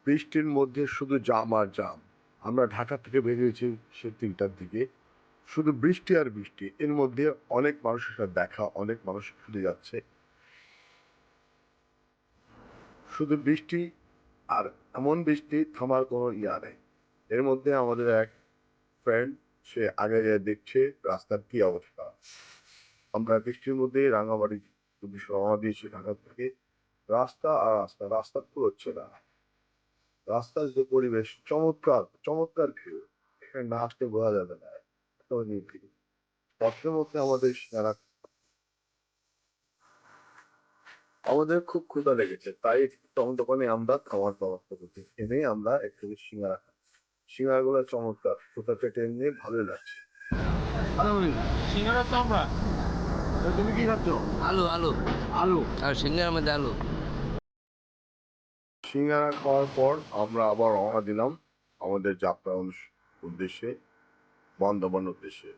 বৃষ্টির মধ্যে শুধু জাম আর জাম। আমরা ঢাকা থেকে বেরিয়েছি সে ৩টার দিকে। শুধু বৃষ্টি আর বৃষ্টি। এর মধ্যে অনেক মানুষের সাথে দেখা, অনেক মানুষ ছুটে যাচ্ছে। শুধু বৃষ্টি আর এমন বৃষ্টি থামার কোনো ইয়া নেই। এর মধ্যে আমাদের এক ফ্রেন্ড সে আগে যেয়ে দেখছে রাস্তার কি অবস্থা। আমরা বৃষ্টির মধ্যেই রাঙামাটির উদ্দেশ্যে রওনা দিয়েছি ঢাকা থেকে। রাস্তা আর রাস্তা, রাস্তা পুরোচ্ছে না। রাস্তার যে পরিবেশ চমৎকার, চমৎকার ভিউ। এখানে না আসলে বোঝা যাবে না। এত নিরিবিলি। পথের মধ্যে আমাদের খুব ক্ষুধা লেগেছে। তাই দোকানে আমরা খাওয়ার ব্যবস্থা করছি। এনেই আমরা একটু সিঙ্গারা খাই। সিঙ্গারাগুলো চমৎকার। ক্ষুধা পেটে এমনি ভালোই লাগছে। সিঙ্গারা তো আমরা তুমি কি খাচ্ছ? আলু আলু আলু। আর সিঙ্গারার মধ্যে আলু। সিঙ্গারা খাওয়ার পর আমরা আবার রওনা দিলাম আমাদের যাত্রার উদ্দেশ্যে, বর্ধমান উদ্দেশ্যে।